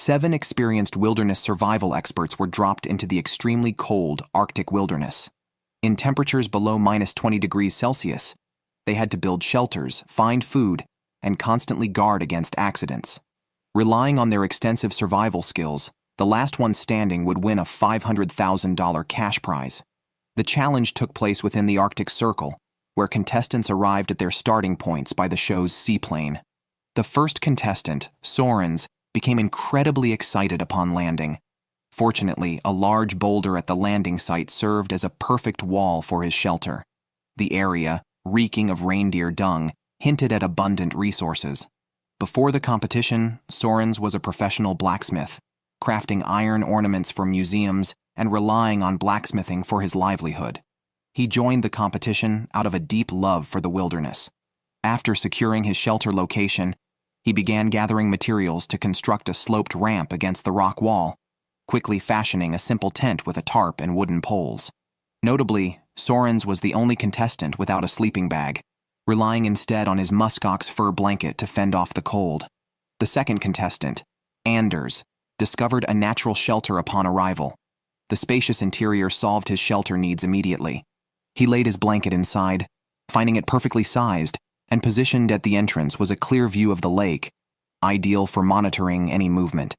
7 experienced wilderness survival experts were dropped into the extremely cold Arctic wilderness. In temperatures below -20 degrees Celsius, they had to build shelters, find food, and constantly guard against accidents. Relying on their extensive survival skills, the last one standing would win a $500,000 cash prize. The challenge took place within the Arctic Circle, where contestants arrived at their starting points by the show's seaplane. The first contestant, Sorens, became incredibly excited upon landing. Fortunately, a large boulder at the landing site served as a perfect wall for his shelter. The area, reeking of reindeer dung, hinted at abundant resources. Before the competition, Sorens was a professional blacksmith, crafting iron ornaments for museums and relying on blacksmithing for his livelihood. He joined the competition out of a deep love for the wilderness. After securing his shelter location, he began gathering materials to construct a sloped ramp against the rock wall, quickly fashioning a simple tent with a tarp and wooden poles. Notably, Sorens was the only contestant without a sleeping bag, relying instead on his muskox fur blanket to fend off the cold. The second contestant, Anders, discovered a natural shelter upon arrival. The spacious interior solved his shelter needs immediately. He laid his blanket inside, finding it perfectly sized, and positioned at the entrance was a clear view of the lake, ideal for monitoring any movement.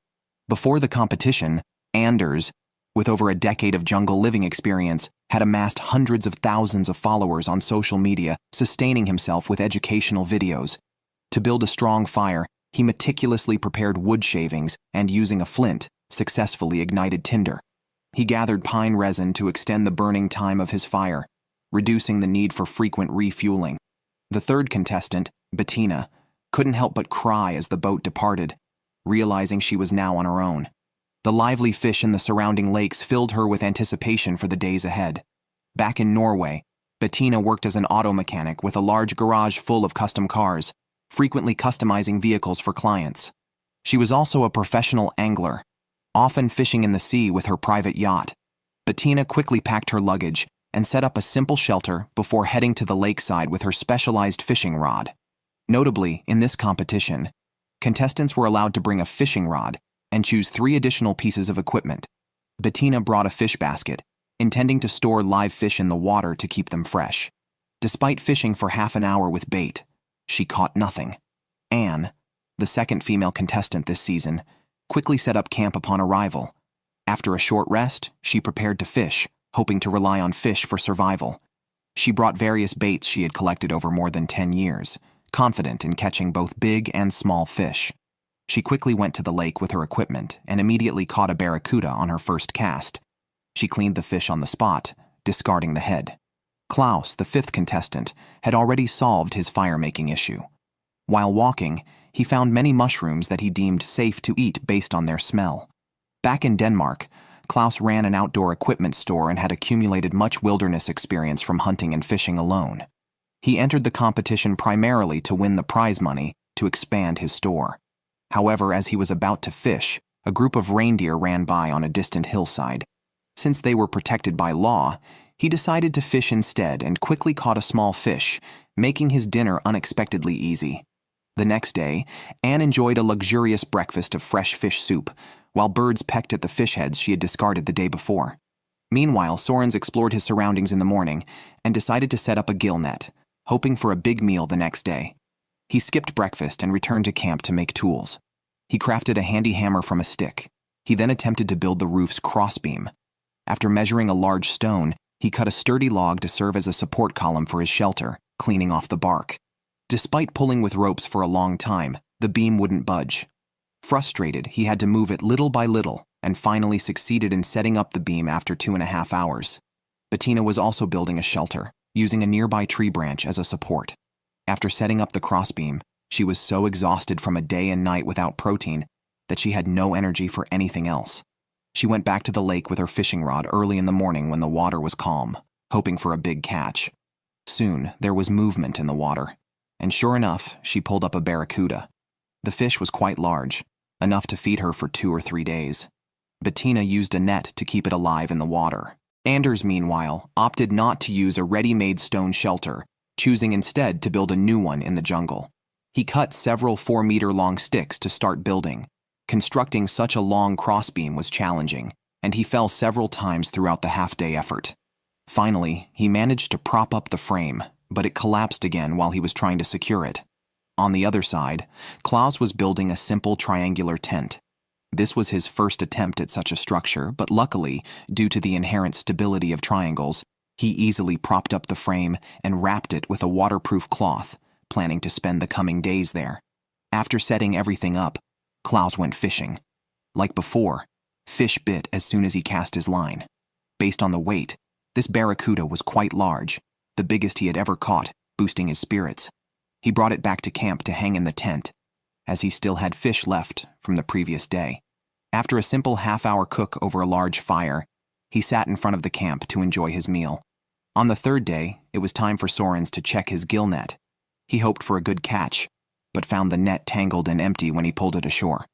Before the competition, Anders, with over a decade of jungle living experience, had amassed hundreds of thousands of followers on social media, sustaining himself with educational videos. To build a strong fire, he meticulously prepared wood shavings and, using a flint, successfully ignited tinder. He gathered pine resin to extend the burning time of his fire, reducing the need for frequent refueling. The third contestant, Bettina, couldn't help but cry as the boat departed, realizing she was now on her own. The lively fish in the surrounding lakes filled her with anticipation for the days ahead. Back in Norway, Bettina worked as an auto mechanic with a large garage full of custom cars, frequently customizing vehicles for clients. She was also a professional angler, often fishing in the sea with her private yacht. Bettina quickly packed her luggage and set up a simple shelter before heading to the lakeside with her specialized fishing rod. Notably, in this competition, contestants were allowed to bring a fishing rod and choose 3 additional pieces of equipment. Bettina brought a fish basket, intending to store live fish in the water to keep them fresh. Despite fishing for half an hour with bait, she caught nothing. Anne, the second female contestant this season, quickly set up camp upon arrival. After a short rest, she prepared to fish, hoping to rely on fish for survival. She brought various baits she had collected over more than 10 years, confident in catching both big and small fish. She quickly went to the lake with her equipment and immediately caught a barracuda on her first cast. She cleaned the fish on the spot, discarding the head. Klaus, the 5th contestant, had already solved his fire-making issue. While walking, he found many mushrooms that he deemed safe to eat based on their smell. Back in Denmark, Klaus ran an outdoor equipment store and had accumulated much wilderness experience from hunting and fishing alone. He entered the competition primarily to win the prize money to expand his store. However, as he was about to fish, a group of reindeer ran by on a distant hillside. Since they were protected by law, he decided to fish instead and quickly caught a small fish, making his dinner unexpectedly easy. The next day, Anne enjoyed a luxurious breakfast of fresh fish soup, while birds pecked at the fish heads she had discarded the day before. Meanwhile, Sorens explored his surroundings in the morning and decided to set up a gill net, hoping for a big meal the next day. He skipped breakfast and returned to camp to make tools. He crafted a handy hammer from a stick. He then attempted to build the roof's crossbeam. After measuring a large stone, he cut a sturdy log to serve as a support column for his shelter, cleaning off the bark. Despite pulling with ropes for a long time, the beam wouldn't budge. Frustrated, he had to move it little by little and finally succeeded in setting up the beam after 2.5 hours. Bettina was also building a shelter, using a nearby tree branch as a support. After setting up the crossbeam, she was so exhausted from a day and night without protein that she had no energy for anything else. She went back to the lake with her fishing rod early in the morning when the water was calm, hoping for a big catch. Soon, there was movement in the water, and sure enough, she pulled up a barracuda. The fish was quite large, enough to feed her for 2 or 3 days. Bettina used a net to keep it alive in the water. Anders, meanwhile, opted not to use a ready-made stone shelter, choosing instead to build a new one in the jungle. He cut several 4-meter-long sticks to start building, Constructing such a long crossbeam was challenging, and he fell several times throughout the half-day effort. Finally, he managed to prop up the frame, but it collapsed again while he was trying to secure it. On the other side, Klaus was building a simple triangular tent. This was his first attempt at such a structure, but luckily, due to the inherent stability of triangles, he easily propped up the frame and wrapped it with a waterproof cloth, planning to spend the coming days there. After setting everything up, Klaus went fishing. Like before, fish bit as soon as he cast his line. Based on the weight, this barracuda was quite large, the biggest he had ever caught, boosting his spirits. He brought it back to camp to hang in the tent, as he still had fish left from the previous day. After a simple half-hour cook over a large fire, he sat in front of the camp to enjoy his meal. On the third day, it was time for Sorens to check his gill net. He hoped for a good catch, but found the net tangled and empty when he pulled it ashore.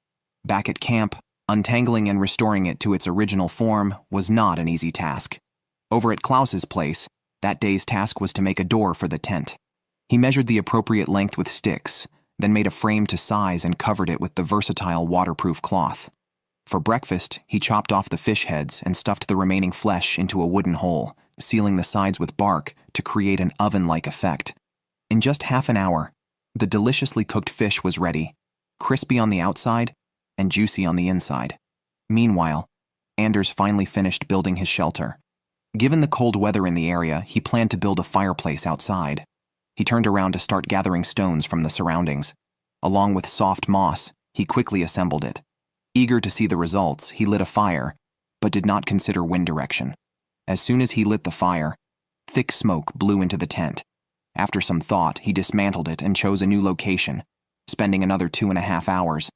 Back at camp, untangling and restoring it to its original form was not an easy task. Over at Klaus's place, that day's task was to make a door for the tent. He measured the appropriate length with sticks, then made a frame to size and covered it with the versatile waterproof cloth. For breakfast, he chopped off the fish heads and stuffed the remaining flesh into a wooden hole, sealing the sides with bark to create an oven-like effect. In just half an hour, the deliciously cooked fish was ready, crispy on the outside and juicy on the inside. Meanwhile, Anders finally finished building his shelter. Given the cold weather in the area, he planned to build a fireplace outside. He turned around to start gathering stones from the surroundings. Along with soft moss, he quickly assembled it. Eager to see the results, he lit a fire, but did not consider wind direction. As soon as he lit the fire, thick smoke blew into the tent. After some thought, he dismantled it and chose a new location, spending another 2.5 hours.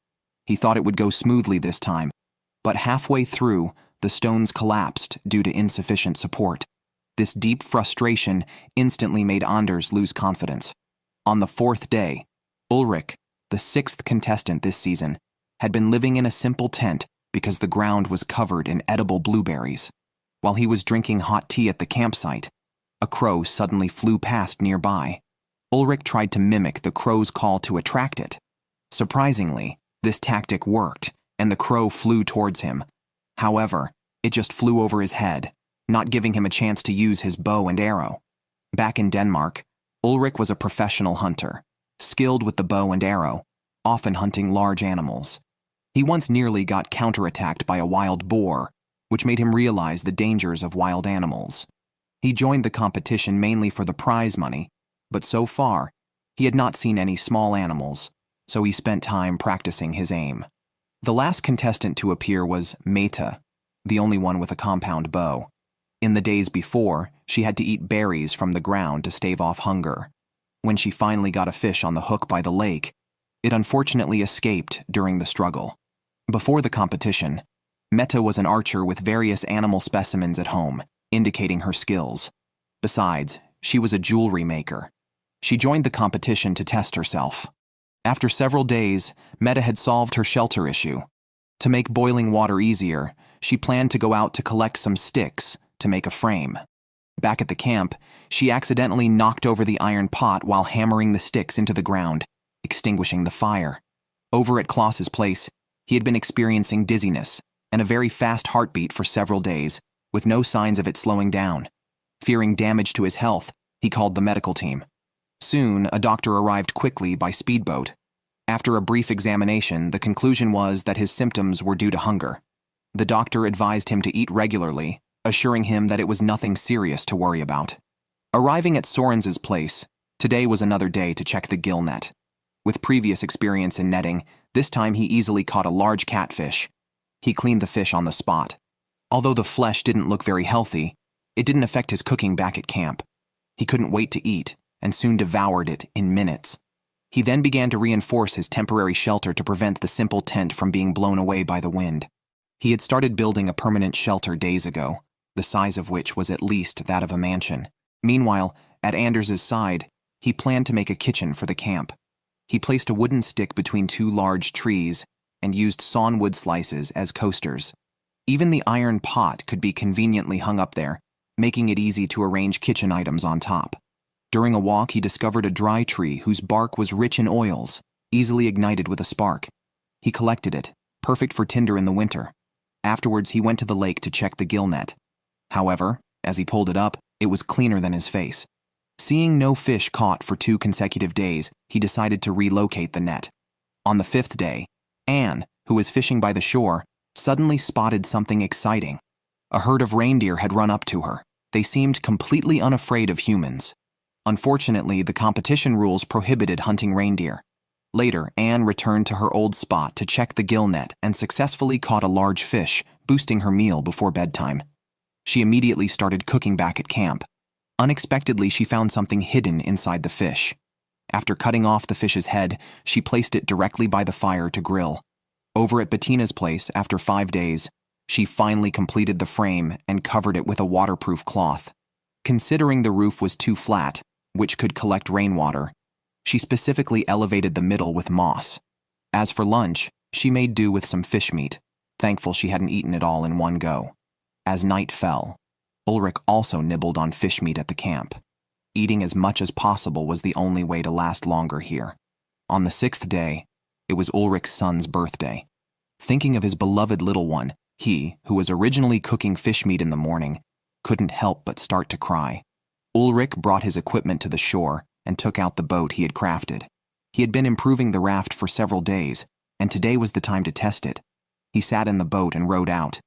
He thought it would go smoothly this time, but halfway through, the stones collapsed due to insufficient support. This deep frustration instantly made Anders lose confidence. On the fourth day, Ulrich, the 6th contestant this season, had been living in a simple tent because the ground was covered in edible blueberries. While he was drinking hot tea at the campsite, a crow suddenly flew past nearby. Ulrich tried to mimic the crow's call to attract it. Surprisingly, this tactic worked, and the crow flew towards him. However, it just flew over his head, not giving him a chance to use his bow and arrow. Back in Denmark, Ulrich was a professional hunter, skilled with the bow and arrow, often hunting large animals. He once nearly got counterattacked by a wild boar, which made him realize the dangers of wild animals. He joined the competition mainly for the prize money, but so far, he had not seen any small animals, so he spent time practicing his aim. The last contestant to appear was Meta, the only one with a compound bow. In the days before, she had to eat berries from the ground to stave off hunger. When she finally got a fish on the hook by the lake, it unfortunately escaped during the struggle. Before the competition, Meta was an archer with various animal specimens at home, indicating her skills. Besides, she was a jewelry maker. She joined the competition to test herself. After several days, Meta had solved her shelter issue. To make boiling water easier, she planned to go out to collect some sticks to make a frame. Back at the camp, she accidentally knocked over the iron pot while hammering the sticks into the ground, extinguishing the fire. Over at Klaus's place, he had been experiencing dizziness and a very fast heartbeat for several days, with no signs of it slowing down. Fearing damage to his health, he called the medical team. Soon, a doctor arrived quickly by speedboat. After a brief examination, the conclusion was that his symptoms were due to hunger. The doctor advised him to eat regularly, assuring him that it was nothing serious to worry about. Arriving at Sorens's place, today was another day to check the gill net. With previous experience in netting, this time he easily caught a large catfish. He cleaned the fish on the spot. Although the flesh didn't look very healthy, it didn't affect his cooking back at camp. He couldn't wait to eat, and soon devoured it in minutes. He then began to reinforce his temporary shelter to prevent the simple tent from being blown away by the wind. He had started building a permanent shelter days ago, the size of which was at least that of a mansion. Meanwhile, at Anders's side, he planned to make a kitchen for the camp. He placed a wooden stick between two large trees and used sawn wood slices as coasters. Even the iron pot could be conveniently hung up there, making it easy to arrange kitchen items on top. During a walk, he discovered a dry tree whose bark was rich in oils, easily ignited with a spark. He collected it, perfect for tinder in the winter. Afterwards, he went to the lake to check the gill net. However, as he pulled it up, it was cleaner than his face. Seeing no fish caught for 2 consecutive days, he decided to relocate the net. On the 5th day, Anne, who was fishing by the shore, suddenly spotted something exciting. A herd of reindeer had run up to her. They seemed completely unafraid of humans. Unfortunately, the competition rules prohibited hunting reindeer. Later, Anne returned to her old spot to check the gill net and successfully caught a large fish, boosting her meal before bedtime. She immediately started cooking back at camp. Unexpectedly, she found something hidden inside the fish. After cutting off the fish's head, she placed it directly by the fire to grill. Over at Bettina's place, after 5 days, she finally completed the frame and covered it with a waterproof cloth. Considering the roof was too flat, which could collect rainwater, she specifically elevated the middle with moss. As for lunch, she made do with some fish meat, thankful she hadn't eaten it all in one go. As night fell, Ulrich also nibbled on fish meat at the camp. Eating as much as possible was the only way to last longer here. On the 6th day, it was Ulrich's son's birthday. Thinking of his beloved little one, he, who was originally cooking fish meat in the morning, couldn't help but start to cry. Ulrich brought his equipment to the shore and took out the boat he had crafted. He had been improving the raft for several days, and today was the time to test it. He sat in the boat and rowed out.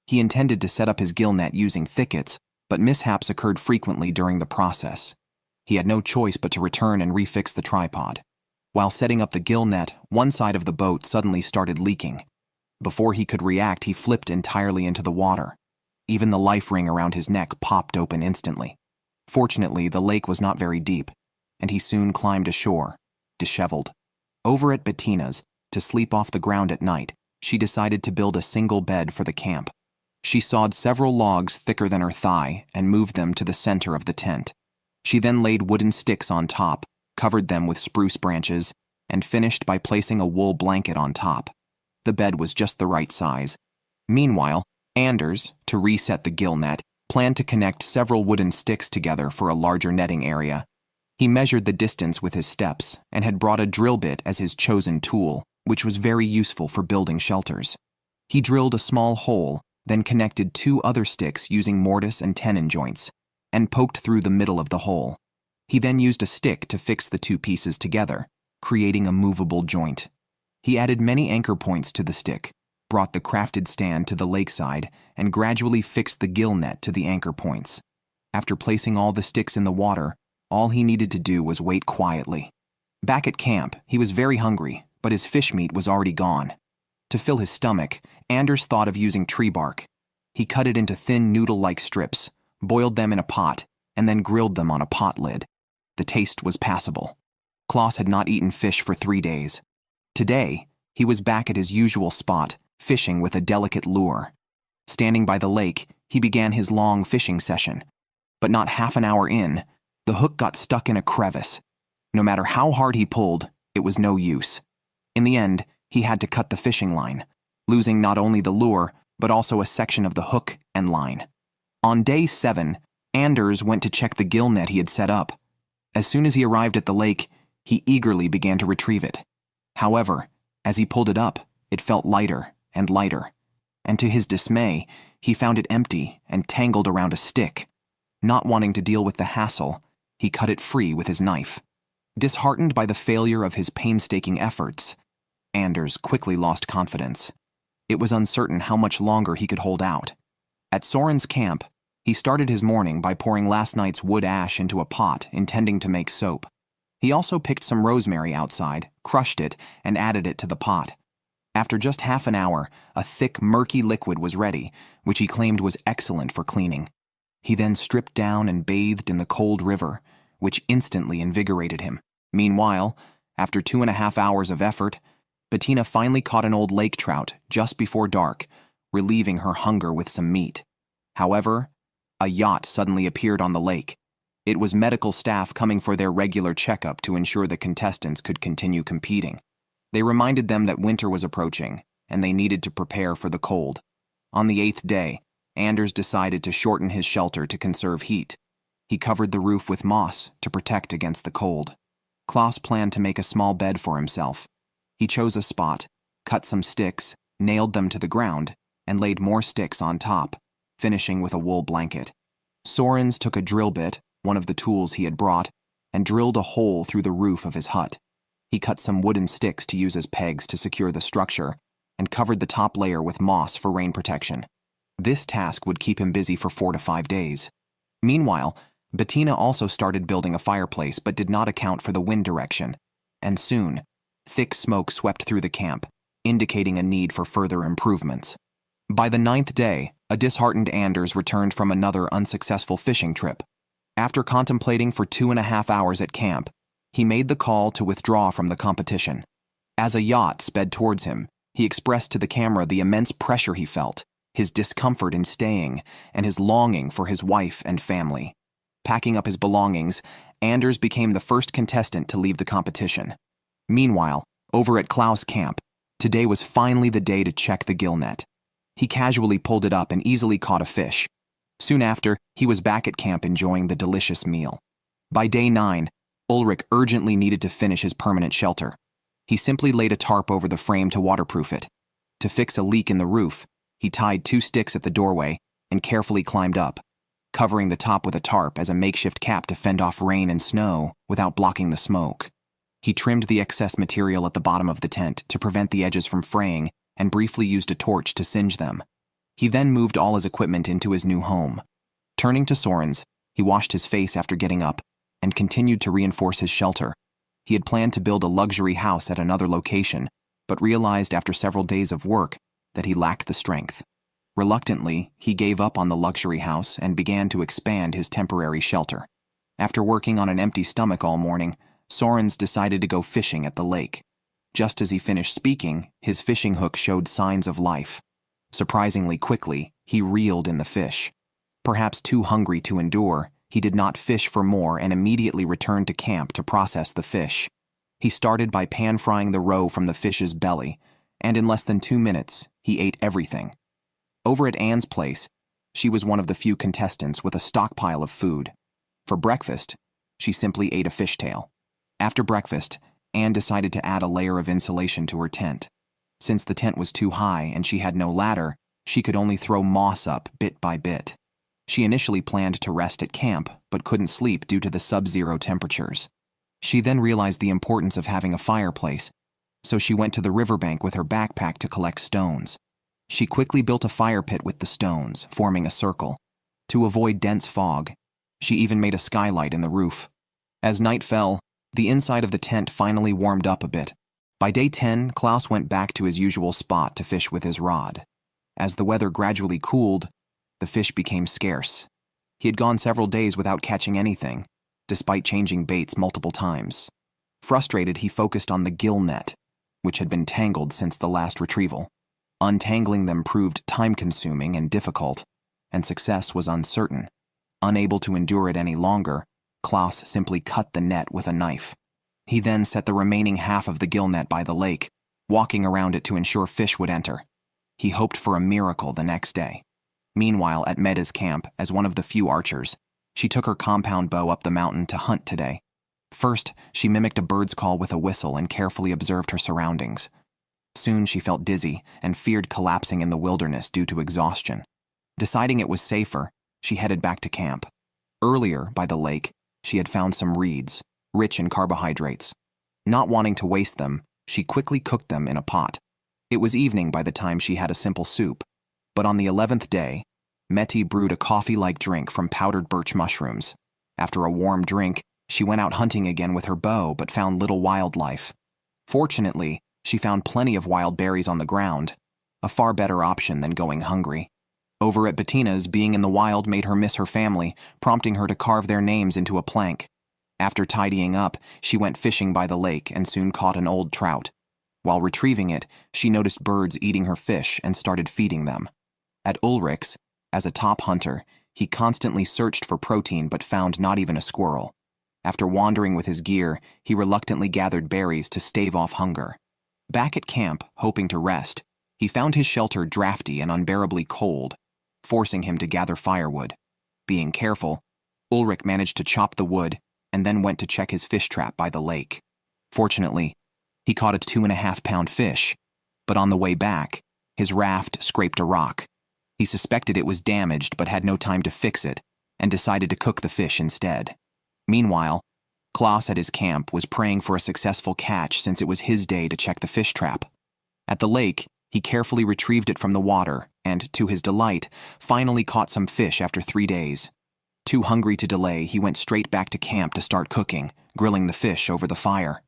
He intended to set up his gill net using thickets, but mishaps occurred frequently during the process. He had no choice but to return and refix the tripod. While setting up the gill net, one side of the boat suddenly started leaking. Before he could react, he flipped entirely into the water. Even the life ring around his neck popped open instantly. Fortunately, the lake was not very deep, and he soon climbed ashore, disheveled. Over at Bettina's, to sleep off the ground at night, she decided to build a single bed for the camp. She sawed several logs thicker than her thigh and moved them to the center of the tent. She then laid wooden sticks on top, covered them with spruce branches, and finished by placing a wool blanket on top. The bed was just the right size. Meanwhile, Anders, to reset the gill net, planned to connect several wooden sticks together for a larger netting area. He measured the distance with his steps and had brought a drill bit as his chosen tool, which was very useful for building shelters. He drilled a small hole, then connected 2 other sticks using mortise and tenon joints, and poked through the middle of the hole. He then used a stick to fix the 2 pieces together, creating a movable joint. He added many anchor points to the stick, brought the crafted stand to the lakeside, and gradually fixed the gill net to the anchor points. After placing all the sticks in the water, all he needed to do was wait quietly. Back at camp, he was very hungry, but his fish meat was already gone. To fill his stomach, Anders thought of using tree bark. He cut it into thin noodle-like strips, boiled them in a pot, and then grilled them on a pot lid. The taste was passable. Klaus had not eaten fish for 3 days. Today, he was back at his usual spot, fishing with a delicate lure. Standing by the lake, he began his long fishing session. But not half an hour in, the hook got stuck in a crevice. No matter how hard he pulled, it was no use. In the end, he had to cut the fishing line, losing not only the lure, but also a section of the hook and line. On day 7, Anders went to check the gill net he had set up. As soon as he arrived at the lake, he eagerly began to retrieve it. However, as he pulled it up, it felt lighter and lighter, and to his dismay, he found it empty and tangled around a stick. Not wanting to deal with the hassle, he cut it free with his knife. Disheartened by the failure of his painstaking efforts, Anders quickly lost confidence. It was uncertain how much longer he could hold out. At Soren's camp, he started his morning by pouring last night's wood ash into a pot, intending to make soap. He also picked some rosemary outside, crushed it, and added it to the pot. After just half an hour, a thick, murky liquid was ready, which he claimed was excellent for cleaning. He then stripped down and bathed in the cold river, which instantly invigorated him. Meanwhile, after 2.5 hours of effort, Bettina finally caught an old lake trout just before dark, relieving her hunger with some meat. However, a yacht suddenly appeared on the lake. It was medical staff coming for their regular checkup to ensure the contestants could continue competing. They reminded them that winter was approaching, and they needed to prepare for the cold. On the 8th day, Anders decided to shorten his shelter to conserve heat. He covered the roof with moss to protect against the cold. Klaus planned to make a small bed for himself. He chose a spot, cut some sticks, nailed them to the ground, and laid more sticks on top, finishing with a wool blanket. Sorens took a drill bit, one of the tools he had brought, and drilled a hole through the roof of his hut. He cut some wooden sticks to use as pegs to secure the structure, and covered the top layer with moss for rain protection. This task would keep him busy for 4 to 5 days. Meanwhile, Bettina also started building a fireplace but did not account for the wind direction, and soon, thick smoke swept through the camp, indicating a need for further improvements. By the 9th day, a disheartened Anders returned from another unsuccessful fishing trip. After contemplating for 2.5 hours at camp, he made the call to withdraw from the competition. As a yacht sped towards him, he expressed to the camera the immense pressure he felt, his discomfort in staying, and his longing for his wife and family. Packing up his belongings, Anders became the first contestant to leave the competition. Meanwhile, over at Klaus' camp, today was finally the day to check the gill net. He casually pulled it up and easily caught a fish. Soon after, he was back at camp enjoying the delicious meal. By day 9, Ulrich urgently needed to finish his permanent shelter. He simply laid a tarp over the frame to waterproof it. To fix a leak in the roof, he tied 2 sticks at the doorway and carefully climbed up, covering the top with a tarp as a makeshift cap to fend off rain and snow without blocking the smoke. He trimmed the excess material at the bottom of the tent to prevent the edges from fraying and briefly used a torch to singe them. He then moved all his equipment into his new home. Turning to Sorens, he washed his face after getting up and continued to reinforce his shelter. He had planned to build a luxury house at another location, but realized after several days of work that he lacked the strength. Reluctantly, he gave up on the luxury house and began to expand his temporary shelter. After working on an empty stomach all morning, Sorens decided to go fishing at the lake. Just as he finished speaking, his fishing hook showed signs of life. Surprisingly quickly, he reeled in the fish. Perhaps too hungry to endure, he did not fish for more and immediately returned to camp to process the fish. He started by pan-frying the roe from the fish's belly, and in less than 2 minutes, he ate everything. Over at Anne's place, she was one of the few contestants with a stockpile of food. For breakfast, she simply ate a fishtail. After breakfast, Anne decided to add a layer of insulation to her tent. Since the tent was too high and she had no ladder, she could only throw moss up bit by bit. She initially planned to rest at camp, but couldn't sleep due to the sub-zero temperatures. She then realized the importance of having a fireplace, so she went to the riverbank with her backpack to collect stones. She quickly built a fire pit with the stones, forming a circle. To avoid dense fog, she even made a skylight in the roof. As night fell, the inside of the tent finally warmed up a bit. By day 10, Klaus went back to his usual spot to fish with his rod. As the weather gradually cooled, the fish became scarce. He had gone several days without catching anything, despite changing baits multiple times. Frustrated, he focused on the gill net, which had been tangled since the last retrieval. Untangling them proved time-consuming and difficult, and success was uncertain. Unable to endure it any longer, Klaus simply cut the net with a knife. He then set the remaining half of the gill net by the lake, walking around it to ensure fish would enter. He hoped for a miracle the next day. Meanwhile, at Meda's camp, as one of the few archers, she took her compound bow up the mountain to hunt today. First, she mimicked a bird's call with a whistle and carefully observed her surroundings. Soon she felt dizzy and feared collapsing in the wilderness due to exhaustion. Deciding it was safer, she headed back to camp. Earlier, by the lake, she had found some reeds, rich in carbohydrates. Not wanting to waste them, she quickly cooked them in a pot. It was evening by the time she had a simple soup, but on the 11th day, Meti brewed a coffee-like drink from powdered birch mushrooms. After a warm drink, she went out hunting again with her bow but found little wildlife. Fortunately, she found plenty of wild berries on the ground, a far better option than going hungry. Over at Bettina's, being in the wild made her miss her family, prompting her to carve their names into a plank. After tidying up, she went fishing by the lake and soon caught an old trout. While retrieving it, she noticed birds eating her fish and started feeding them. At Ulrich's, as a top hunter, he constantly searched for protein but found not even a squirrel. After wandering with his gear, he reluctantly gathered berries to stave off hunger. Back at camp, hoping to rest, he found his shelter drafty and unbearably cold, forcing him to gather firewood. Being careful, Ulrich managed to chop the wood and then went to check his fish trap by the lake. Fortunately, he caught a 2.5-pound fish, but on the way back, His raft scraped a rock. He suspected it was damaged but had no time to fix it, and decided to cook the fish instead. Meanwhile, Klaus at his camp was praying for a successful catch since it was his day to check the fish trap. At the lake, he carefully retrieved it from the water and, to his delight, finally caught some fish after 3 days. Too hungry to delay, he went straight back to camp to start cooking, grilling the fish over the fire.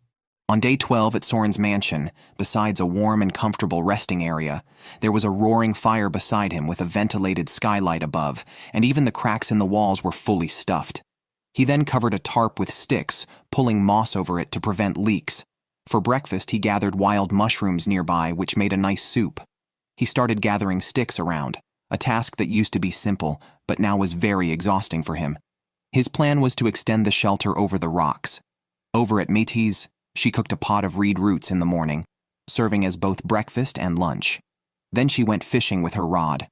On day 12 at Soren's mansion, besides a warm and comfortable resting area, there was a roaring fire beside him with a ventilated skylight above, and even the cracks in the walls were fully stuffed. He then covered a tarp with sticks, pulling moss over it to prevent leaks. For breakfast, he gathered wild mushrooms nearby, which made a nice soup. He started gathering sticks around, a task that used to be simple, but now was very exhausting for him. His plan was to extend the shelter over the rocks. Over at Métis, she cooked a pot of reed roots in the morning, serving as both breakfast and lunch. Then she went fishing with her rod.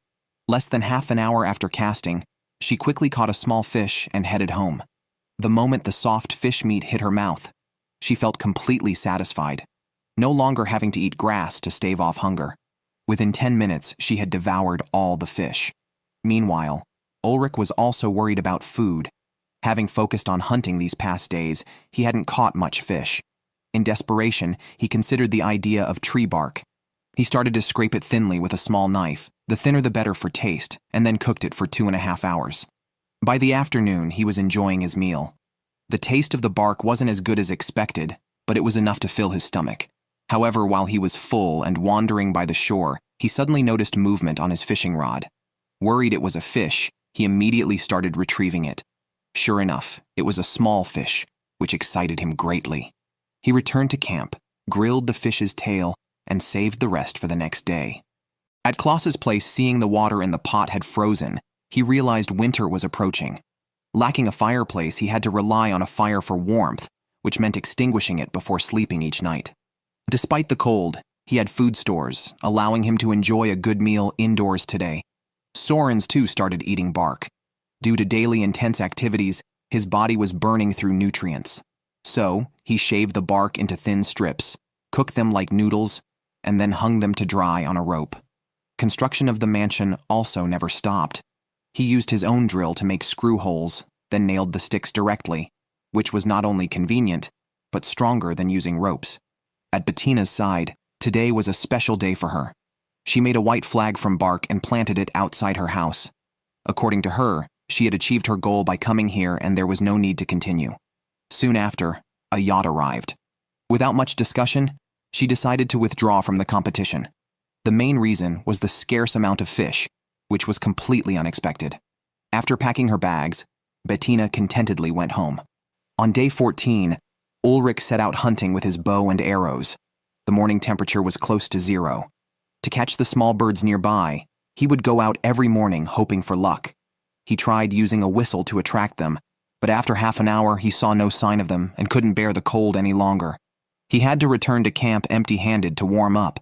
Less than half an hour after casting, she quickly caught a small fish and headed home. The moment the soft fish meat hit her mouth, she felt completely satisfied, no longer having to eat grass to stave off hunger. Within 10 minutes, she had devoured all the fish. Meanwhile, Ulrich was also worried about food. Having focused on hunting these past days, he hadn't caught much fish. In desperation, he considered the idea of tree bark. He started to scrape it thinly with a small knife, the thinner the better for taste, and then cooked it for 2.5 hours. By the afternoon, he was enjoying his meal. The taste of the bark wasn't as good as expected, but it was enough to fill his stomach. However, while he was full and wandering by the shore, he suddenly noticed movement on his fishing rod. Worried it was a fish, he immediately started retrieving it. Sure enough, it was a small fish, which excited him greatly. He returned to camp, grilled the fish's tail, and saved the rest for the next day. At Klaus's place, seeing the water in the pot had frozen, he realized winter was approaching. Lacking a fireplace, he had to rely on a fire for warmth, which meant extinguishing it before sleeping each night. Despite the cold, he had food stores, allowing him to enjoy a good meal indoors today. Sorens too started eating bark. Due to daily intense activities, his body was burning through nutrients. So, he shaved the bark into thin strips, cooked them like noodles, and then hung them to dry on a rope. Construction of the mansion also never stopped. He used his own drill to make screw holes, then nailed the sticks directly, which was not only convenient, but stronger than using ropes. At Bettina's side, today was a special day for her. She made a white flag from bark and planted it outside her house. According to her, she had achieved her goal by coming here and there was no need to continue. Soon after, a yacht arrived. Without much discussion, she decided to withdraw from the competition. The main reason was the scarce amount of fish, which was completely unexpected. After packing her bags, Bettina contentedly went home. On day 14, Ulrich set out hunting with his bow and arrows. The morning temperature was close to 0. To catch the small birds nearby, he would go out every morning hoping for luck. He tried using a whistle to attract them, but after half an hour he saw no sign of them and couldn't bear the cold any longer. He had to return to camp empty-handed to warm up.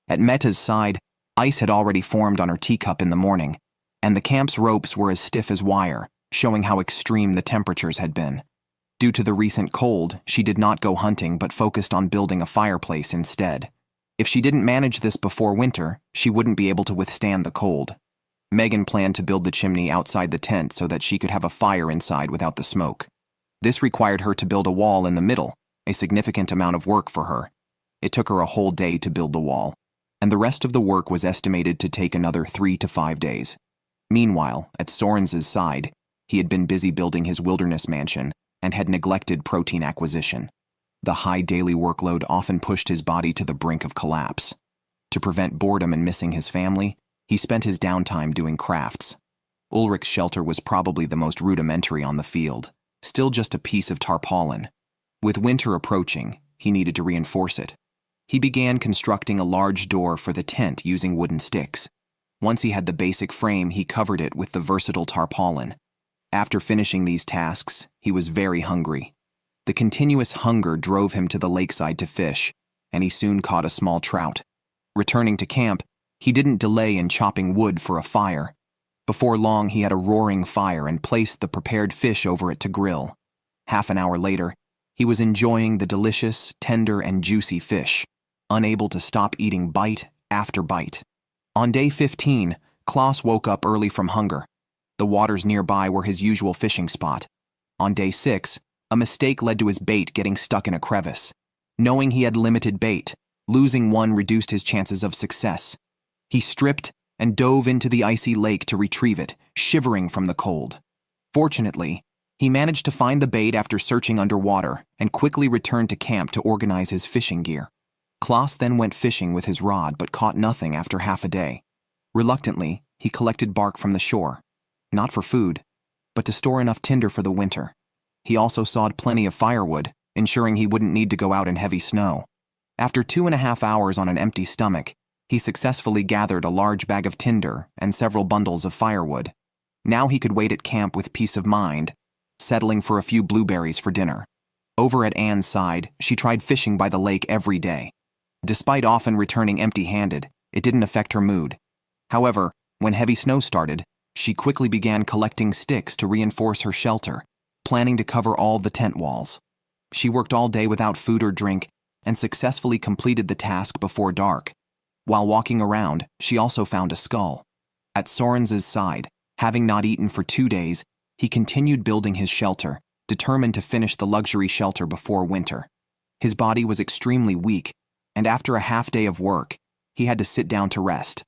At Meta's side, ice had already formed on her teacup in the morning, and the camp's ropes were as stiff as wire, showing how extreme the temperatures had been. Due to the recent cold, she did not go hunting but focused on building a fireplace instead. If she didn't manage this before winter, she wouldn't be able to withstand the cold. Megan planned to build the chimney outside the tent so that she could have a fire inside without the smoke. This required her to build a wall in the middle, a significant amount of work for her. It took her a whole day to build the wall, and the rest of the work was estimated to take another 3 to 5 days. Meanwhile, at Sorens's side, he had been busy building his wilderness mansion and had neglected protein acquisition. The high daily workload often pushed his body to the brink of collapse. To prevent boredom and missing his family, he spent his downtime doing crafts. Ulrich's shelter was probably the most rudimentary on the field, still just a piece of tarpaulin. With winter approaching, he needed to reinforce it. He began constructing a large door for the tent using wooden sticks. Once he had the basic frame, he covered it with the versatile tarpaulin. After finishing these tasks, he was very hungry. The continuous hunger drove him to the lakeside to fish, and he soon caught a small trout. Returning to camp, he didn't delay in chopping wood for a fire. Before long, he had a roaring fire and placed the prepared fish over it to grill. Half an hour later, he was enjoying the delicious, tender, and juicy fish, unable to stop eating bite after bite. On day 15, Klaus woke up early from hunger. The waters nearby were his usual fishing spot. On day 6, a mistake led to his bait getting stuck in a crevice. Knowing he had limited bait, losing one reduced his chances of success. He stripped and dove into the icy lake to retrieve it, shivering from the cold. Fortunately, he managed to find the bait after searching underwater and quickly returned to camp to organize his fishing gear. Klaus then went fishing with his rod but caught nothing after half a day. Reluctantly, he collected bark from the shore, not for food, but to store enough tinder for the winter. He also sawed plenty of firewood, ensuring he wouldn't need to go out in heavy snow. After 2.5 hours on an empty stomach, he successfully gathered a large bag of tinder and several bundles of firewood. Now he could wait at camp with peace of mind, settling for a few blueberries for dinner. Over at Anne's side, she tried fishing by the lake every day. Despite often returning empty-handed, it didn't affect her mood. However, when heavy snow started, she quickly began collecting sticks to reinforce her shelter, planning to cover all the tent walls. She worked all day without food or drink and successfully completed the task before dark. While walking around, she also found a skull. At Sorens's side, having not eaten for 2 days, he continued building his shelter, determined to finish the luxury shelter before winter. His body was extremely weak, and after a half day of work, he had to sit down to rest.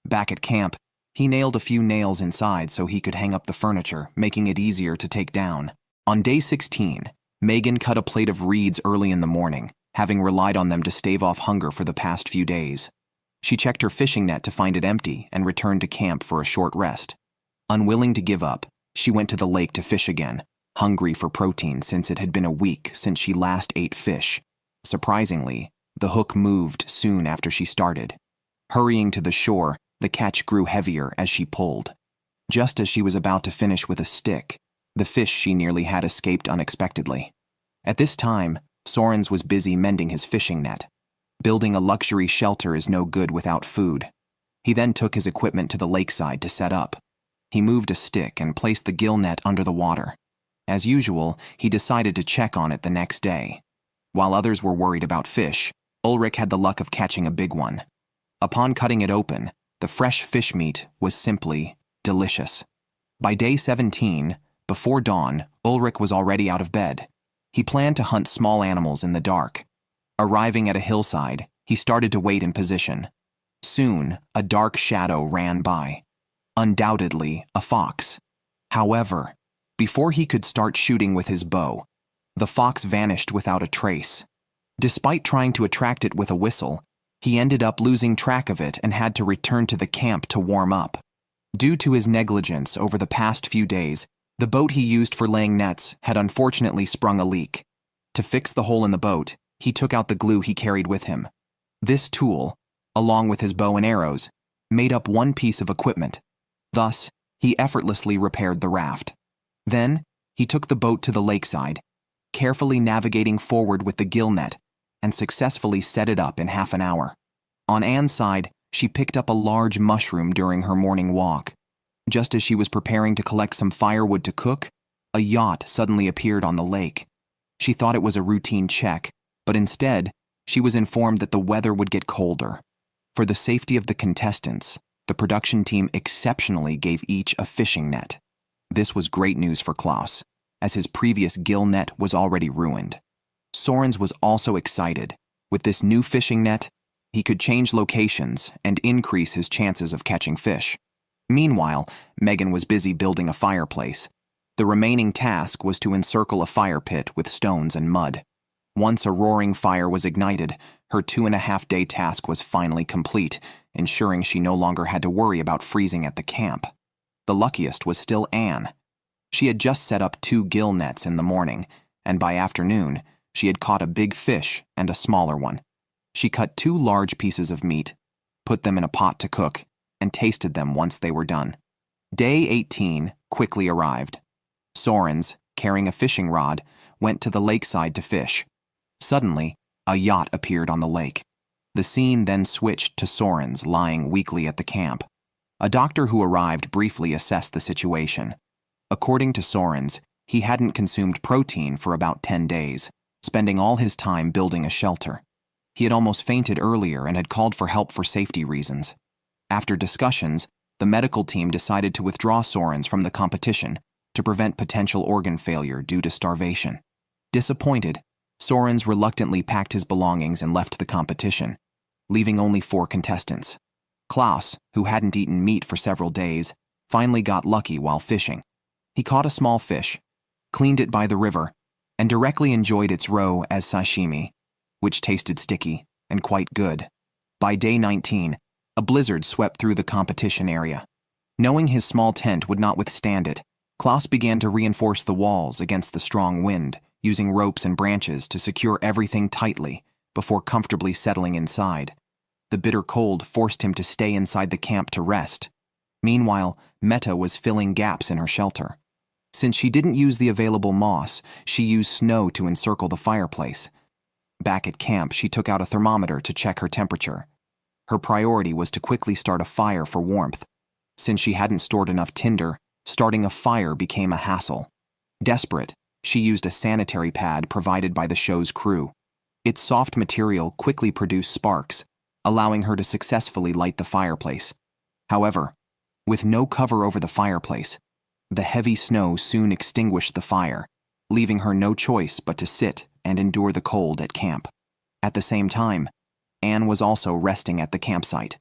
Back at camp, he nailed a few nails inside so he could hang up the furniture, making it easier to take down. On day 16, Megan cut a plate of reeds early in the morning, having relied on them to stave off hunger for the past few days. She checked her fishing net to find it empty and returned to camp for a short rest. Unwilling to give up, she went to the lake to fish again, hungry for protein since it had been a week since she last ate fish. Surprisingly, the hook moved soon after she started. Hurrying to the shore, the catch grew heavier as she pulled. Just as she was about to finish with a stick, the fish she nearly had escaped unexpectedly. At this time, Sorens was busy mending his fishing net. Building a luxury shelter is no good without food. He then took his equipment to the lakeside to set up. He moved a stick and placed the gill net under the water. As usual, he decided to check on it the next day. While others were worried about fish, Ulrich had the luck of catching a big one. Upon cutting it open, the fresh fish meat was simply delicious. By day 17, before dawn, Ulrich was already out of bed. He planned to hunt small animals in the dark. Arriving at a hillside, he started to wait in position. Soon, a dark shadow ran by. Undoubtedly, a fox. However, before he could start shooting with his bow, the fox vanished without a trace. Despite trying to attract it with a whistle, he ended up losing track of it and had to return to the camp to warm up. Due to his negligence over the past few days, the boat he used for laying nets had unfortunately sprung a leak. To fix the hole in the boat, he took out the glue he carried with him. This tool, along with his bow and arrows, made up one piece of equipment. Thus, he effortlessly repaired the raft. Then, he took the boat to the lakeside, carefully navigating forward with the gill net, and successfully set it up in half an hour. On Anne's side, she picked up a large mushroom during her morning walk. Just as she was preparing to collect some firewood to cook, a yacht suddenly appeared on the lake. She thought it was a routine check, but instead, she was informed that the weather would get colder. For the safety of the contestants, the production team exceptionally gave each a fishing net. This was great news for Klaus, as his previous gill net was already ruined. Sorens was also excited. With this new fishing net, he could change locations and increase his chances of catching fish. Meanwhile, Megan was busy building a fireplace. The remaining task was to encircle a fire pit with stones and mud. Once a roaring fire was ignited, her 2.5-day task was finally complete, ensuring she no longer had to worry about freezing at the camp. The luckiest was still Anne. She had just set up 2 gill nets in the morning, and by afternoon, she had caught a big fish and a smaller one. She cut 2 large pieces of meat, put them in a pot to cook, and tasted them once they were done. Day 18 quickly arrived. Sorens, carrying a fishing rod, went to the lakeside to fish. Suddenly, a yacht appeared on the lake. The scene then switched to Sorens lying weakly at the camp. A doctor who arrived briefly assessed the situation. According to Sorens, he hadn't consumed protein for about 10 days, spending all his time building a shelter. He had almost fainted earlier and had called for help for safety reasons. After discussions, the medical team decided to withdraw Sorens from the competition to prevent potential organ failure due to starvation. Disappointed, Sorens reluctantly packed his belongings and left the competition, leaving only 4 contestants. Klaus, who hadn't eaten meat for several days, finally got lucky while fishing. He caught a small fish, cleaned it by the river, and directly enjoyed its roe as sashimi, which tasted sticky and quite good. By day 19, a blizzard swept through the competition area. Knowing his small tent would not withstand it, Klaus began to reinforce the walls against the strong wind, using ropes and branches to secure everything tightly before comfortably settling inside. The bitter cold forced him to stay inside the camp to rest. Meanwhile, Meta was filling gaps in her shelter. Since she didn't use the available moss, she used snow to encircle the fireplace. Back at camp, she took out a thermometer to check her temperature. Her priority was to quickly start a fire for warmth. Since she hadn't stored enough tinder, starting a fire became a hassle. Desperate, she used a sanitary pad provided by the show's crew. Its soft material quickly produced sparks, allowing her to successfully light the fireplace. However, with no cover over the fireplace, the heavy snow soon extinguished the fire, leaving her no choice but to sit and endure the cold at camp. At the same time, Anne was also resting at the campsite.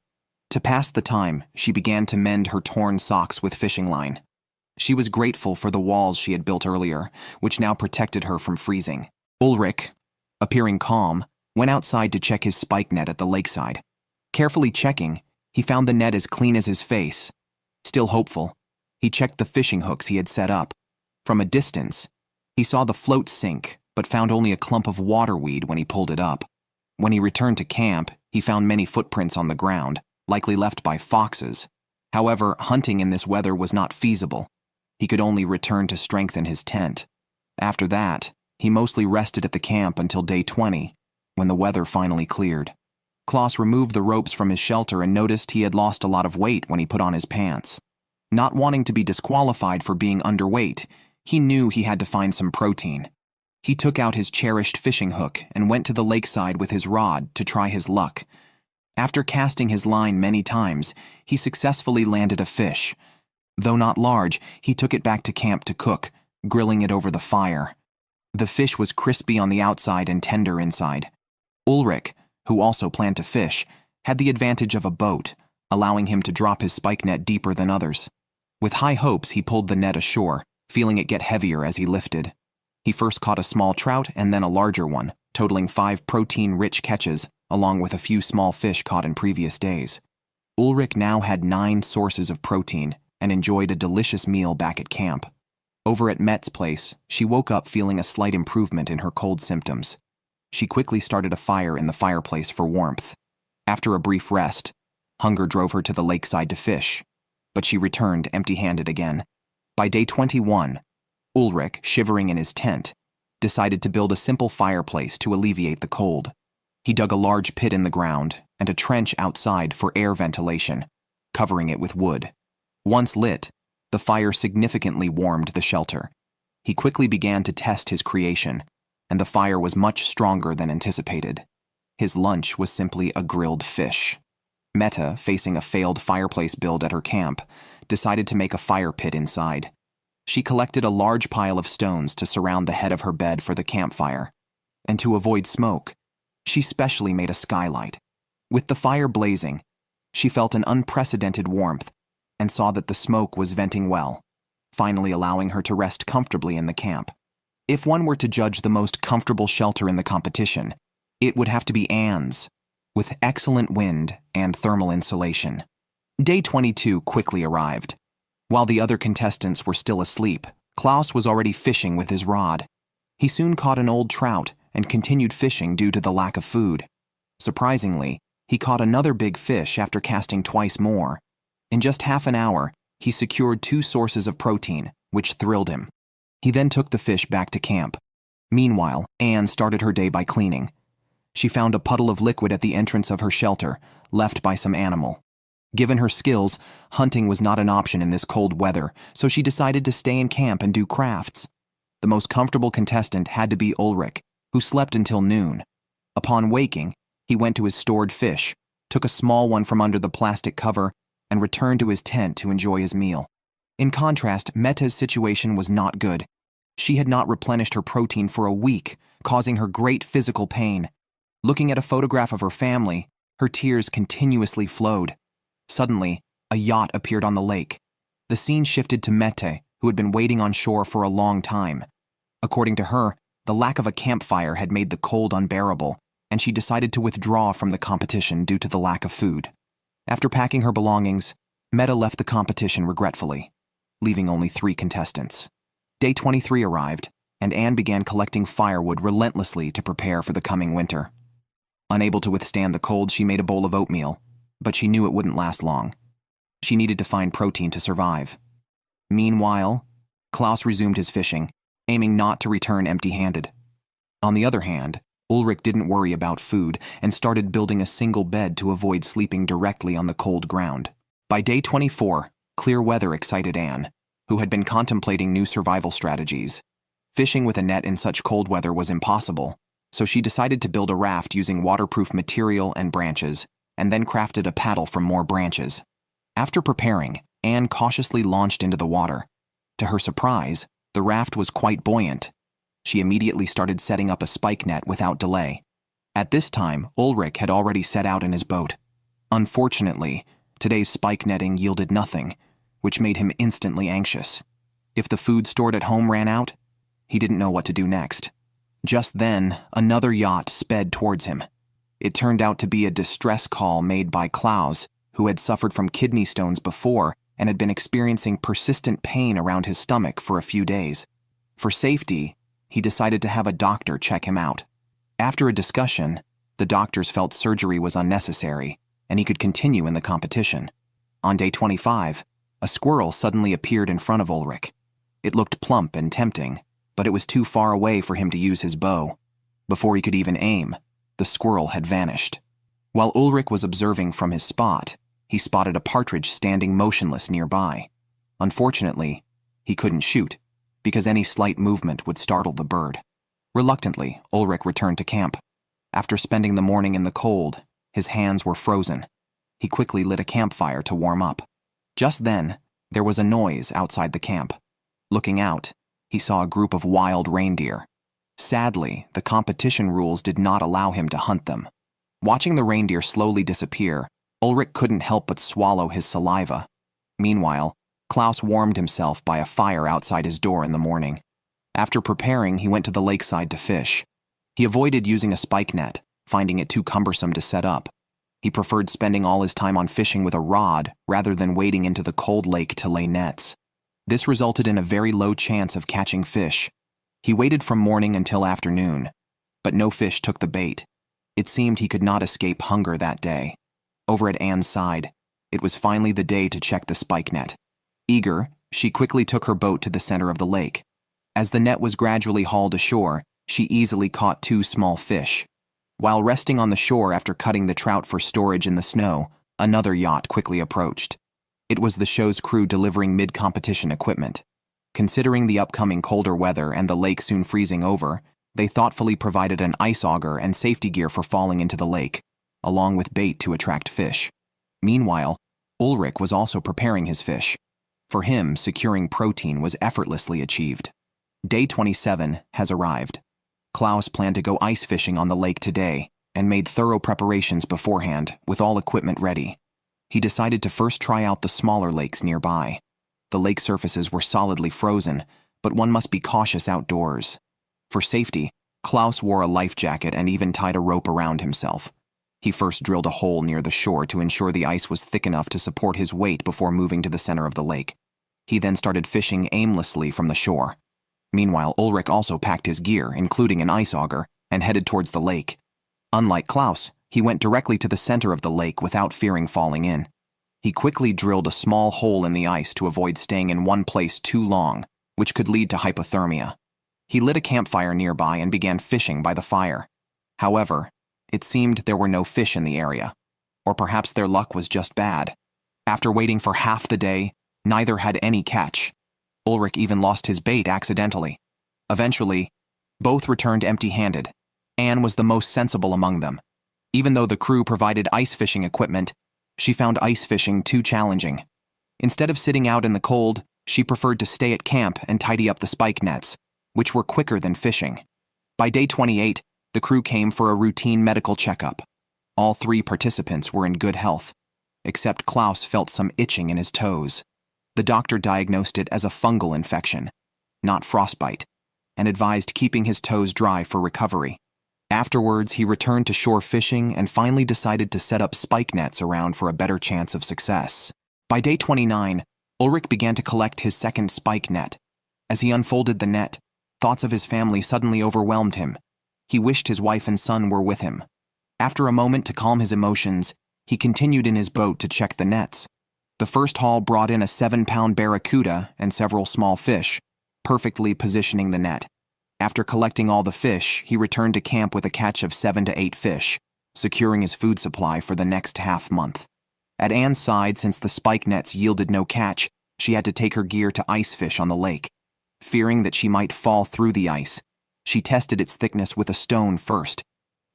To pass the time, she began to mend her torn socks with fishing line. She was grateful for the walls she had built earlier, which now protected her from freezing. Ulrich, appearing calm, went outside to check his spike net at the lakeside. Carefully checking, he found the net as clean as his face. Still hopeful, he checked the fishing hooks he had set up. From a distance, he saw the float sink, but found only a clump of waterweed when he pulled it up. When he returned to camp, he found many footprints on the ground, likely left by foxes. However, hunting in this weather was not feasible. He could only return to strengthen his tent. After that, he mostly rested at the camp until day 20, when the weather finally cleared. Klaus removed the ropes from his shelter and noticed he had lost a lot of weight when he put on his pants. Not wanting to be disqualified for being underweight, he knew he had to find some protein. He took out his cherished fishing hook and went to the lakeside with his rod to try his luck. After casting his line many times, he successfully landed a fish. Though not large, he took it back to camp to cook, grilling it over the fire. The fish was crispy on the outside and tender inside. Ulrich, who also planned to fish, had the advantage of a boat, allowing him to drop his spike net deeper than others. With high hopes, he pulled the net ashore, feeling it get heavier as he lifted. He first caught a small trout and then a larger one, totaling 5 protein-rich catches, along with a few small fish caught in previous days. Ulrich now had 9 sources of protein and enjoyed a delicious meal back at camp. Over at Met's place, she woke up feeling a slight improvement in her cold symptoms. She quickly started a fire in the fireplace for warmth. After a brief rest, hunger drove her to the lakeside to fish, but she returned empty-handed again. By day 21, Ulrich, shivering in his tent, decided to build a simple fireplace to alleviate the cold. He dug a large pit in the ground and a trench outside for air ventilation, covering it with wood. Once lit, the fire significantly warmed the shelter. He quickly began to test his creation, and the fire was much stronger than anticipated. His lunch was simply a grilled fish. Meta, facing a failed fireplace build at her camp, decided to make a fire pit inside. She collected a large pile of stones to surround the head of her bed for the campfire, and to avoid smoke, she specially made a skylight. With the fire blazing, she felt an unprecedented warmth and saw that the smoke was venting well, finally allowing her to rest comfortably in the camp. If one were to judge the most comfortable shelter in the competition, it would have to be Anne's, with excellent wind and thermal insulation. Day 22 quickly arrived. While the other contestants were still asleep, Klaus was already fishing with his rod. He soon caught an old trout and continued fishing due to the lack of food. Surprisingly, he caught another big fish after casting twice more. In just half an hour, he secured 2 sources of protein, which thrilled him. He then took the fish back to camp. Meanwhile, Anne started her day by cleaning. She found a puddle of liquid at the entrance of her shelter, left by some animal. Given her skills, hunting was not an option in this cold weather, so she decided to stay in camp and do crafts. The most comfortable contestant had to be Ulrich, who slept until noon. Upon waking, he went to his stored fish, took a small one from under the plastic cover, and returned to his tent to enjoy his meal. In contrast, Meta's situation was not good. She had not replenished her protein for a week, causing her great physical pain. Looking at a photograph of her family, her tears continuously flowed. Suddenly, a yacht appeared on the lake. The scene shifted to Mete, who had been waiting on shore for a long time. According to her, the lack of a campfire had made the cold unbearable, and she decided to withdraw from the competition due to the lack of food. After packing her belongings, Meta left the competition regretfully, leaving only 3 contestants. Day 23 arrived, and Anne began collecting firewood relentlessly to prepare for the coming winter. Unable to withstand the cold, she made a bowl of oatmeal, but she knew it wouldn't last long. She needed to find protein to survive. Meanwhile, Klaus resumed his fishing, aiming not to return empty-handed. On the other hand, Ulrich didn't worry about food and started building a single bed to avoid sleeping directly on the cold ground. By day 24, clear weather excited Anne, who had been contemplating new survival strategies. Fishing with a net in such cold weather was impossible, so she decided to build a raft using waterproof material and branches, and then crafted a paddle from more branches. After preparing, Anne cautiously launched into the water. To her surprise, the raft was quite buoyant. She immediately started setting up a spike net without delay. At this time, Ulrich had already set out in his boat. Unfortunately, today's spike netting yielded nothing, which made him instantly anxious. If the food stored at home ran out, he didn't know what to do next. Just then, another yacht sped towards him. It turned out to be a distress call made by Klaus, who had suffered from kidney stones before and had been experiencing persistent pain around his stomach for a few days. For safety, he decided to have a doctor check him out. After a discussion, the doctors felt surgery was unnecessary, and he could continue in the competition. On day 25, a squirrel suddenly appeared in front of Ulrich. It looked plump and tempting, but it was too far away for him to use his bow. Before he could even aim, the squirrel had vanished. While Ulrich was observing from his spot, he spotted a partridge standing motionless nearby. Unfortunately, he couldn't shoot, because any slight movement would startle the bird. Reluctantly, Ulrich returned to camp. After spending the morning in the cold, his hands were frozen. He quickly lit a campfire to warm up. Just then, there was a noise outside the camp. Looking out, he saw a group of wild reindeer. Sadly, the competition rules did not allow him to hunt them. Watching the reindeer slowly disappear, Ulrich couldn't help but swallow his saliva. Meanwhile, Klaus warmed himself by a fire outside his door in the morning. After preparing, he went to the lakeside to fish. He avoided using a spike net, finding it too cumbersome to set up. He preferred spending all his time on fishing with a rod rather than wading into the cold lake to lay nets. This resulted in a very low chance of catching fish. He waited from morning until afternoon, but no fish took the bait. It seemed he could not escape hunger that day. Over at Anne's side, it was finally the day to check the spike net. Eager, she quickly took her boat to the center of the lake. As the net was gradually hauled ashore, she easily caught 2 small fish. While resting on the shore after cutting the trout for storage in the snow, another yacht quickly approached. It was the show's crew delivering mid-competition equipment. Considering the upcoming colder weather and the lake soon freezing over, they thoughtfully provided an ice auger and safety gear for falling into the lake, along with bait to attract fish. Meanwhile, Ulrich was also preparing his fish. For him, securing protein was effortlessly achieved. Day 27 has arrived. Klaus planned to go ice fishing on the lake today and made thorough preparations beforehand with all equipment ready. He decided to first try out the smaller lakes nearby. The lake surfaces were solidly frozen, but one must be cautious outdoors. For safety, Klaus wore a life jacket and even tied a rope around himself. He first drilled a hole near the shore to ensure the ice was thick enough to support his weight before moving to the center of the lake. He then started fishing aimlessly from the shore. Meanwhile, Ulrich also packed his gear, including an ice auger, and headed towards the lake. Unlike Klaus, he went directly to the center of the lake without fearing falling in. He quickly drilled a small hole in the ice to avoid staying in one place too long, which could lead to hypothermia. He lit a campfire nearby and began fishing by the fire. However, it seemed there were no fish in the area, or perhaps their luck was just bad. After waiting for half the day, neither had any catch. Ulrich even lost his bait accidentally. Eventually, both returned empty-handed. Anne was the most sensible among them. Even though the crew provided ice fishing equipment, She found ice fishing too challenging. Instead of sitting out in the cold, she preferred to stay at camp and tidy up the spike nets, which were quicker than fishing. By day 28, the crew came for a routine medical checkup. All 3 participants were in good health, except Klaus felt some itching in his toes. The doctor diagnosed it as a fungal infection, not frostbite, and advised keeping his toes dry for recovery. Afterwards, he returned to shore fishing and finally decided to set up spike nets around for a better chance of success. By day 29, Ulrich began to collect his second spike net. As he unfolded the net, thoughts of his family suddenly overwhelmed him. He wished his wife and son were with him. After a moment to calm his emotions, he continued in his boat to check the nets. The first haul brought in a 7-pound barracuda and several small fish, perfectly positioning the net. After collecting all the fish, he returned to camp with a catch of 7 to 8 fish, securing his food supply for the next half-month. At Anne's side, since the spike nets yielded no catch, she had to take her gear to ice fish on the lake. Fearing that she might fall through the ice, she tested its thickness with a stone first.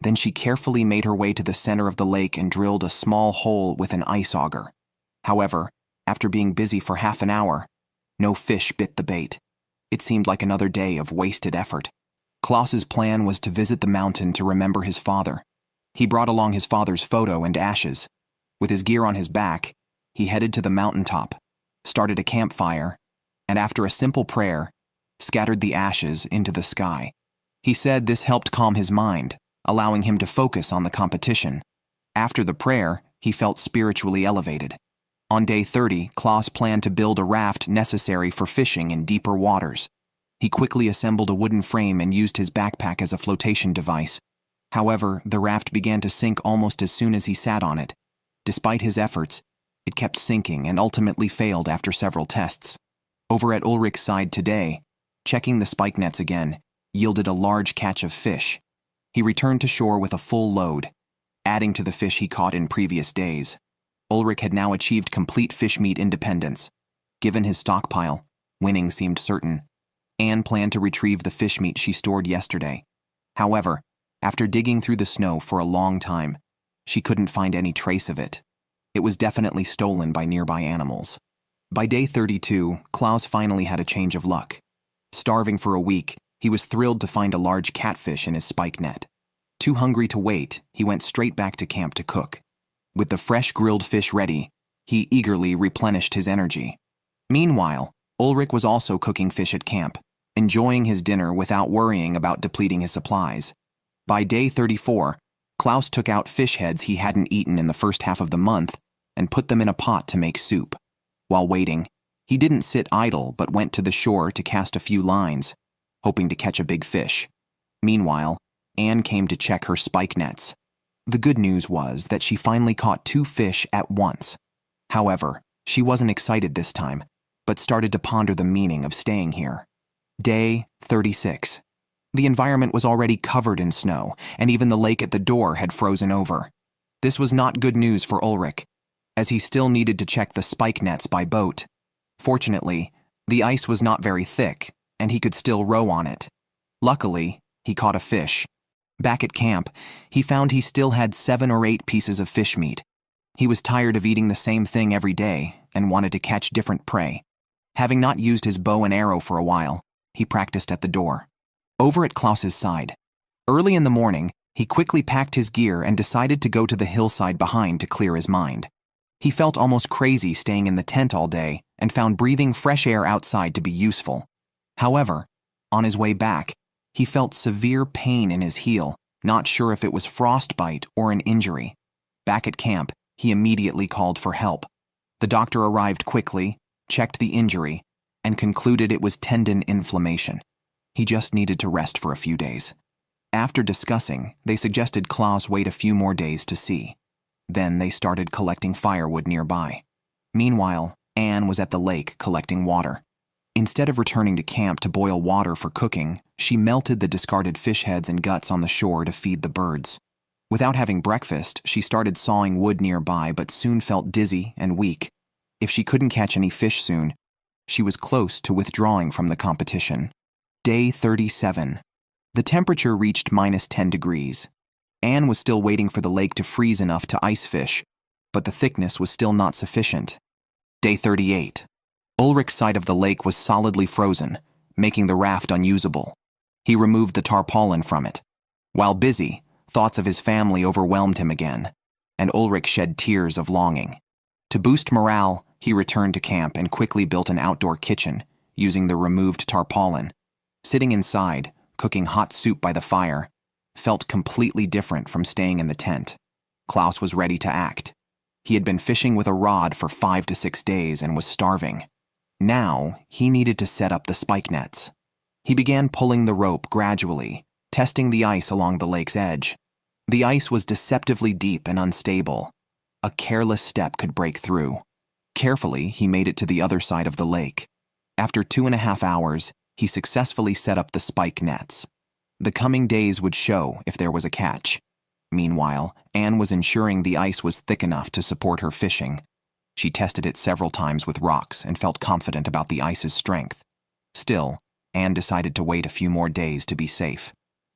Then she carefully made her way to the center of the lake and drilled a small hole with an ice auger. However, after being busy for half an hour, no fish bit the bait. It seemed like another day of wasted effort. Klaus's plan was to visit the mountain to remember his father. He brought along his father's photo and ashes. With his gear on his back, he headed to the mountaintop, started a campfire, and after a simple prayer, scattered the ashes into the sky. He said this helped calm his mind, allowing him to focus on the competition. After the prayer, he felt spiritually elevated. On day 30, Klaus planned to build a raft necessary for fishing in deeper waters. He quickly assembled a wooden frame and used his backpack as a flotation device. However, the raft began to sink almost as soon as he sat on it. Despite his efforts, it kept sinking and ultimately failed after several tests. Over at Ulrich's side today, checking the spike nets again, yielded a large catch of fish. He returned to shore with a full load, adding to the fish he caught in previous days. Ulrich had now achieved complete fish meat independence. Given his stockpile, winning seemed certain. Anne planned to retrieve the fish meat she stored yesterday. However, after digging through the snow for a long time, she couldn't find any trace of it. It was definitely stolen by nearby animals. By day 32, Klaus finally had a change of luck. Starving for a week, he was thrilled to find a large catfish in his spike net. Too hungry to wait, he went straight back to camp to cook. With the fresh grilled fish ready, he eagerly replenished his energy. Meanwhile, Ulrich was also cooking fish at camp, enjoying his dinner without worrying about depleting his supplies. By day 34, Klaus took out fish heads he hadn't eaten in the first half of the month and put them in a pot to make soup. While waiting, he didn't sit idle but went to the shore to cast a few lines, hoping to catch a big fish. Meanwhile, Anne came to check her spike nets. The good news was that she finally caught 2 fish at once. However, she wasn't excited this time, but started to ponder the meaning of staying here. Day 36. The environment was already covered in snow, and even the lake at the door had frozen over. This was not good news for Ulrich, as he still needed to check the spike nets by boat. Fortunately, the ice was not very thick, and he could still row on it. Luckily, he caught a fish. Back at camp, he found he still had 7 or 8 pieces of fish meat. He was tired of eating the same thing every day and wanted to catch different prey. Having not used his bow and arrow for a while, he practiced at the door. Over at Klaus's side, early in the morning, he quickly packed his gear and decided to go to the hillside behind to clear his mind. He felt almost crazy staying in the tent all day and found breathing fresh air outside to be useful. However, on his way back, he felt severe pain in his heel, not sure if it was frostbite or an injury. Back at camp, he immediately called for help. The doctor arrived quickly, checked the injury, and concluded it was tendon inflammation. He just needed to rest for a few days. After discussing, they suggested Klaus wait a few more days to see. Then they started collecting firewood nearby. Meanwhile, Anne was at the lake collecting water. Instead of returning to camp to boil water for cooking, she melted the discarded fish heads and guts on the shore to feed the birds. Without having breakfast, she started sawing wood nearby but soon felt dizzy and weak. If she couldn't catch any fish soon, she was close to withdrawing from the competition. Day 37. The temperature reached -10 degrees. Anne was still waiting for the lake to freeze enough to ice fish, but the thickness was still not sufficient. Day 38. Ulrich's side of the lake was solidly frozen, making the raft unusable. He removed the tarpaulin from it. While busy, thoughts of his family overwhelmed him again, and Ulrich shed tears of longing. To boost morale, he returned to camp and quickly built an outdoor kitchen, using the removed tarpaulin. Sitting inside, cooking hot soup by the fire, felt completely different from staying in the tent. Klaus was ready to act. He had been fishing with a rod for 5 to 6 days and was starving. Now, he needed to set up the spike nets. He began pulling the rope gradually, testing the ice along the lake's edge. The ice was deceptively deep and unstable. A careless step could break through. Carefully, he made it to the other side of the lake. After 2.5 hours, he successfully set up the spike nets. The coming days would show if there was a catch. Meanwhile, Anne was ensuring the ice was thick enough to support her fishing. She tested it several times with rocks and felt confident about the ice's strength. Still, Anne decided to wait a few more days to be safe.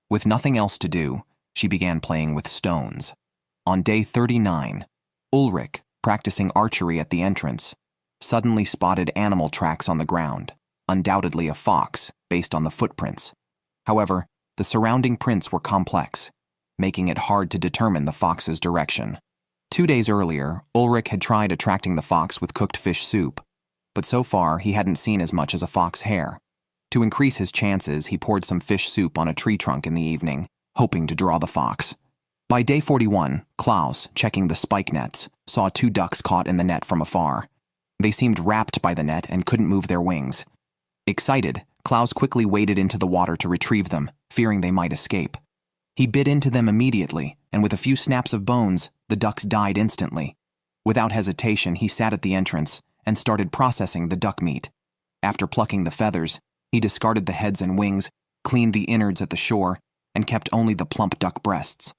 With nothing else to do, she began playing with stones. On day 39, Ulrich, practicing archery at the entrance, suddenly spotted animal tracks on the ground, undoubtedly a fox, based on the footprints. However, the surrounding prints were complex, making it hard to determine the fox's direction. 2 days earlier, Ulrich had tried attracting the fox with cooked fish soup, but so far he hadn't seen as much as a fox hair. To increase his chances, he poured some fish soup on a tree trunk in the evening, hoping to draw the fox. By day 41, Klaus, checking the spike nets, saw 2 ducks caught in the net from afar. They seemed wrapped by the net and couldn't move their wings. Excited, Klaus quickly waded into the water to retrieve them, fearing they might escape. He bit into them immediately, and with a few snaps of bones, the ducks died instantly. Without hesitation, he sat at the entrance and started processing the duck meat. After plucking the feathers, he discarded the heads and wings, cleaned the innards at the shore, and kept only the plump duck breasts.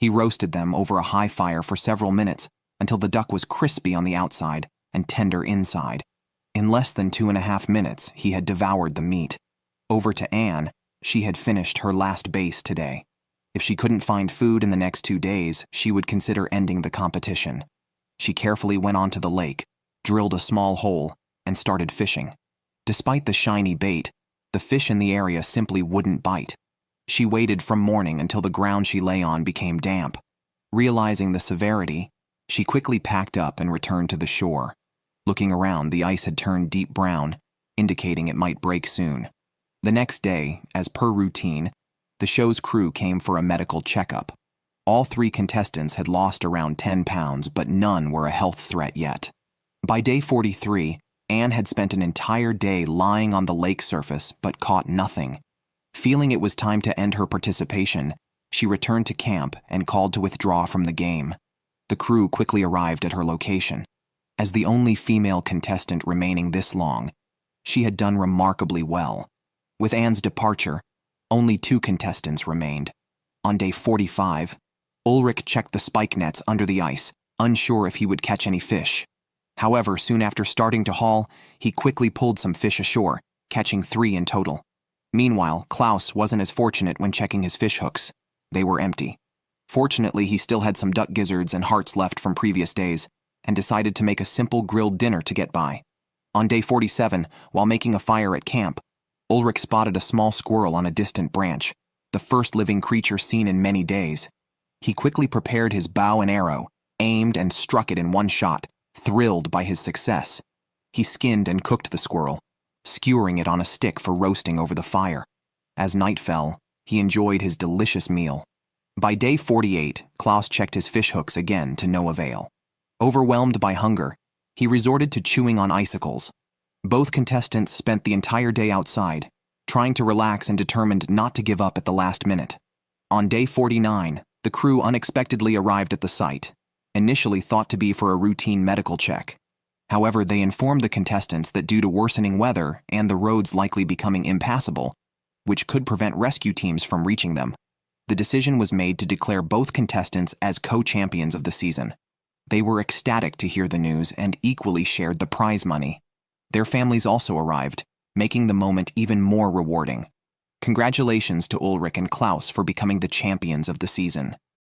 He roasted them over a high fire for several minutes until the duck was crispy on the outside and tender inside. In less than 2.5 minutes, he had devoured the meat. Over to Anne, she had finished her last base today. If she couldn't find food in the next 2 days, she would consider ending the competition. She carefully went onto the lake, drilled a small hole, and started fishing. Despite the shiny bait, the fish in the area simply wouldn't bite. She waited from morning until the ground she lay on became damp. Realizing the severity, she quickly packed up and returned to the shore. Looking around, the ice had turned deep brown, indicating it might break soon. The next day, as per routine, the show's crew came for a medical checkup. All 3 contestants had lost around 10 pounds, but none were a health threat yet. By day 43, Anne had spent an entire day lying on the lake surface but caught nothing. Feeling it was time to end her participation, she returned to camp and called to withdraw from the game. The crew quickly arrived at her location. As the only female contestant remaining this long, she had done remarkably well. With Anne's departure, only 2 contestants remained. On day 45, Ulrich checked the spike nets under the ice, unsure if he would catch any fish. However, soon after starting to haul, he quickly pulled some fish ashore, catching 3 in total. Meanwhile, Klaus wasn't as fortunate when checking his fish hooks. They were empty. Fortunately, he still had some duck gizzards and hearts left from previous days, and decided to make a simple grilled dinner to get by. On day 47, while making a fire at camp, Ulrich spotted a small squirrel on a distant branch, the first living creature seen in many days. He quickly prepared his bow and arrow, aimed and struck it in one shot, thrilled by his success. He skinned and cooked the squirrel, skewering it on a stick for roasting over the fire. As night fell, he enjoyed his delicious meal. By day 48, Klaus checked his fish hooks again to no avail. Overwhelmed by hunger, he resorted to chewing on icicles. Both contestants spent the entire day outside, trying to relax and determined not to give up at the last minute. On day 49, the crew unexpectedly arrived at the site, initially thought to be for a routine medical check. However, they informed the contestants that due to worsening weather and the roads likely becoming impassable, which could prevent rescue teams from reaching them, the decision was made to declare both contestants as co-champions of the season. They were ecstatic to hear the news and equally shared the prize money. Their families also arrived, making the moment even more rewarding. Congratulations to Ulrich and Klaus for becoming the champions of the season.